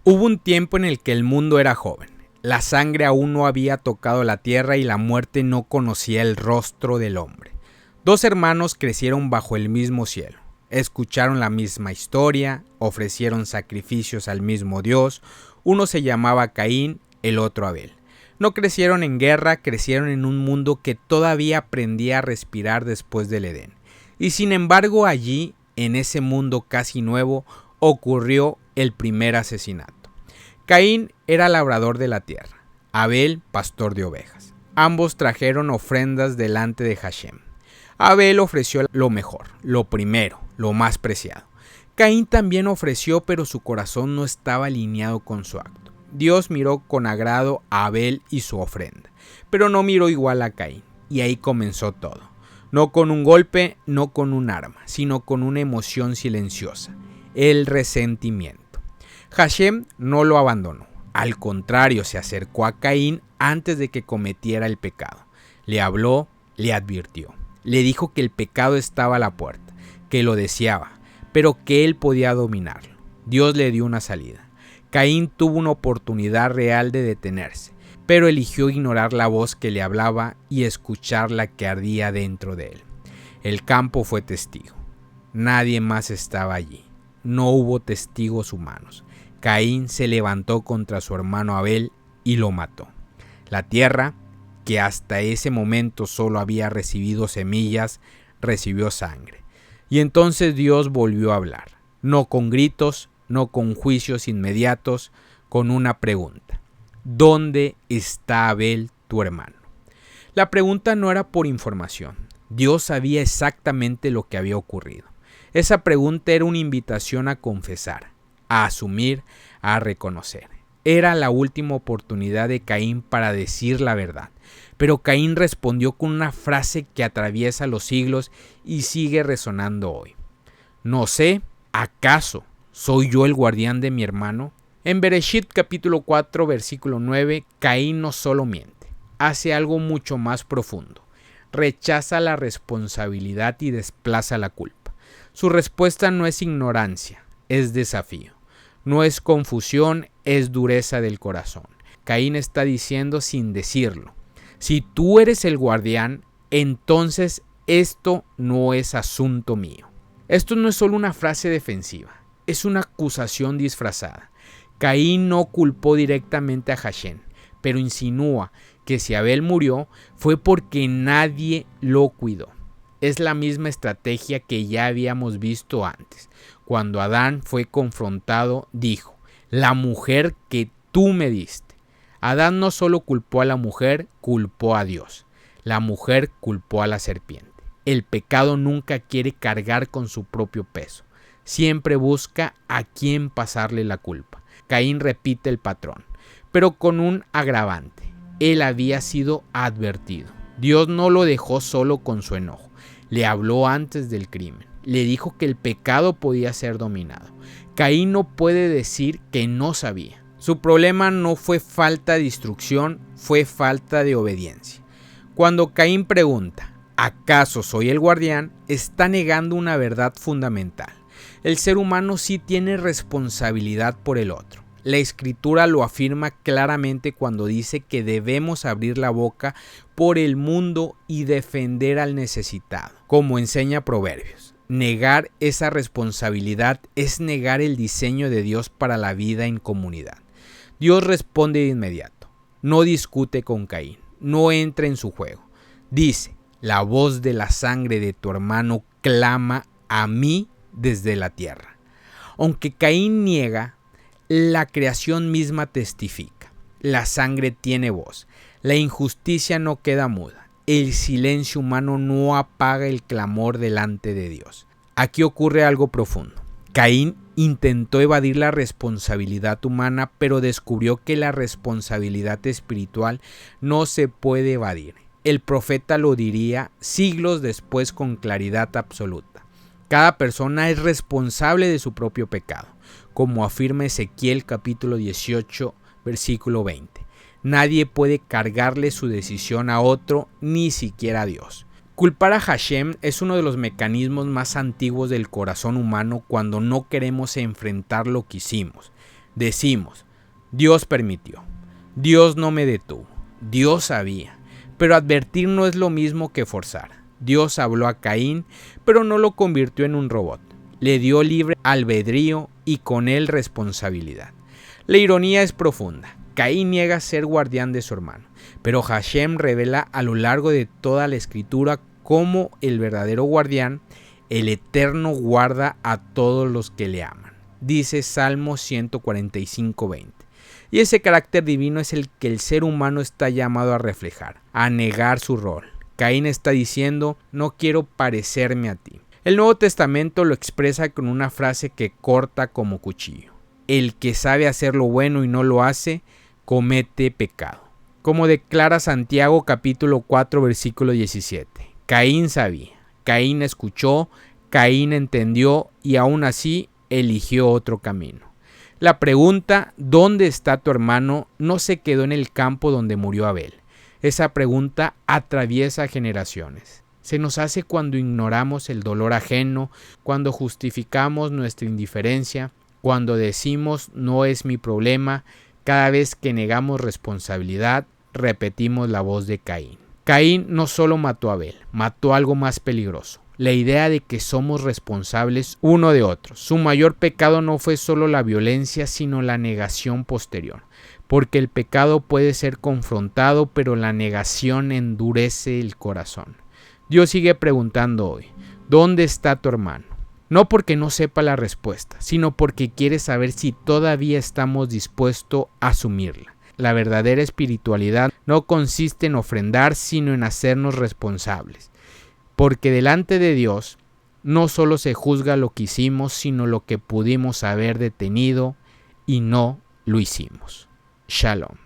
Hubo un tiempo en el que el mundo era joven. La sangre aún no había tocado la tierra y la muerte no conocía el rostro del hombre. Dos hermanos crecieron bajo el mismo cielo. Escucharon la misma historia, ofrecieron sacrificios al mismo Dios. Uno se llamaba Caín, el otro Abel. No crecieron en guerra, crecieron en un mundo que todavía aprendía a respirar después del Edén. Y sin embargo allí, en ese mundo casi nuevo, ocurrió el primer asesinato. Caín era labrador de la tierra, Abel pastor de ovejas. Ambos trajeron ofrendas delante de Hashem. Abel ofreció lo mejor, lo primero, lo más preciado. Caín también ofreció, pero su corazón no estaba alineado con su acto. Dios miró con agrado a Abel y su ofrenda, pero no miró igual a Caín, y ahí comenzó todo. No con un golpe, no con un arma, sino con una emoción silenciosa, el resentimiento. Hashem no lo abandonó, al contrario, se acercó a Caín antes de que cometiera el pecado. Le habló, le advirtió, le dijo que el pecado estaba a la puerta, que lo deseaba, pero que él podía dominarlo. Dios le dio una salida. Caín tuvo una oportunidad real de detenerse, pero eligió ignorar la voz que le hablaba y escuchar la que ardía dentro de él. El campo fue testigo. Nadie más estaba allí. No hubo testigos humanos. Caín se levantó contra su hermano Abel y lo mató. La tierra, que hasta ese momento solo había recibido semillas, recibió sangre. Y entonces Dios volvió a hablar, no con gritos, no con juicios inmediatos, con una pregunta. ¿Dónde está Abel, tu hermano? La pregunta no era por información. Dios sabía exactamente lo que había ocurrido. Esa pregunta era una invitación a confesar, a asumir, a reconocer. Era la última oportunidad de Caín para decir la verdad. Pero Caín respondió con una frase que atraviesa los siglos y sigue resonando hoy. No sé, ¿acaso soy yo el guardián de mi hermano? En Bereshit capítulo 4 versículo 9, Caín no solo miente, hace algo mucho más profundo. Rechaza la responsabilidad y desplaza la culpa. Su respuesta no es ignorancia, es desafío. No es confusión, es dureza del corazón. Caín está diciendo sin decirlo: si tú eres el guardián, entonces esto no es asunto mío. Esto no es solo una frase defensiva, es una acusación disfrazada. Caín no culpó directamente a Hashem, pero insinúa que si Abel murió fue porque nadie lo cuidó. Es la misma estrategia que ya habíamos visto antes. Cuando Adán fue confrontado, dijo: la mujer que tú me diste. Adán no solo culpó a la mujer, culpó a Dios. La mujer culpó a la serpiente. El pecado nunca quiere cargar con su propio peso. Siempre busca a quién pasarle la culpa. Caín repite el patrón, pero con un agravante. Él había sido advertido. Dios no lo dejó solo con su enojo. Le habló antes del crimen. Le dijo que el pecado podía ser dominado. Caín no puede decir que no sabía. Su problema no fue falta de instrucción, fue falta de obediencia. Cuando Caín pregunta, ¿acaso soy el guardián?, está negando una verdad fundamental. El ser humano sí tiene responsabilidad por el otro. La Escritura lo afirma claramente cuando dice que debemos abrir la boca por el mundo y defender al necesitado, como enseña Proverbios. Negar esa responsabilidad es negar el diseño de Dios para la vida en comunidad. Dios responde de inmediato. No discute con Caín, no entra en su juego. Dice: la voz de la sangre de tu hermano clama a mí desde la tierra. Aunque Caín niega, la creación misma testifica. La sangre tiene voz. La injusticia no queda muda. El silencio humano no apaga el clamor delante de Dios. Aquí ocurre algo profundo. Caín intentó evadir la responsabilidad humana, pero descubrió que la responsabilidad espiritual no se puede evadir. El profeta lo diría siglos después con claridad absoluta. Cada persona es responsable de su propio pecado, como afirma Ezequiel capítulo 18, versículo 20. Nadie puede cargarle su decisión a otro, ni siquiera a Dios. Culpar a Hashem es uno de los mecanismos más antiguos del corazón humano cuando no queremos enfrentar lo que hicimos. Decimos, Dios permitió, Dios no me detuvo, Dios sabía, pero advertir no es lo mismo que forzar. Dios habló a Caín, pero no lo convirtió en un robot. Le dio libre albedrío y con él responsabilidad. La ironía es profunda. Caín niega ser guardián de su hermano, pero Hashem revela a lo largo de toda la escritura cómo el verdadero guardián, el Eterno, guarda a todos los que le aman. Dice Salmo 145:20. Y ese carácter divino es el que el ser humano está llamado a reflejar, a negar su rol. Caín está diciendo, no quiero parecerme a ti. El Nuevo Testamento lo expresa con una frase que corta como cuchillo. El que sabe hacer lo bueno y no lo hace, comete pecado. Como declara Santiago capítulo 4 versículo 17. Caín sabía, Caín escuchó, Caín entendió y aún así eligió otro camino. La pregunta, ¿dónde está tu hermano?, no se quedó en el campo donde murió Abel. Esa pregunta atraviesa generaciones. Se nos hace cuando ignoramos el dolor ajeno, cuando justificamos nuestra indiferencia, cuando decimos no es mi problema. Cada vez que negamos responsabilidad, repetimos la voz de Caín. Caín no solo mató a Abel, mató algo más peligroso. La idea de que somos responsables uno de otro. Su mayor pecado no fue solo la violencia, sino la negación posterior. Porque el pecado puede ser confrontado, pero la negación endurece el corazón. Dios sigue preguntando hoy, ¿dónde está tu hermano? No porque no sepa la respuesta, sino porque quiere saber si todavía estamos dispuestos a asumirla. La verdadera espiritualidad no consiste en ofrendar, sino en hacernos responsables. Porque delante de Dios no solo se juzga lo que hicimos, sino lo que pudimos haber detenido y no lo hicimos. Shalom.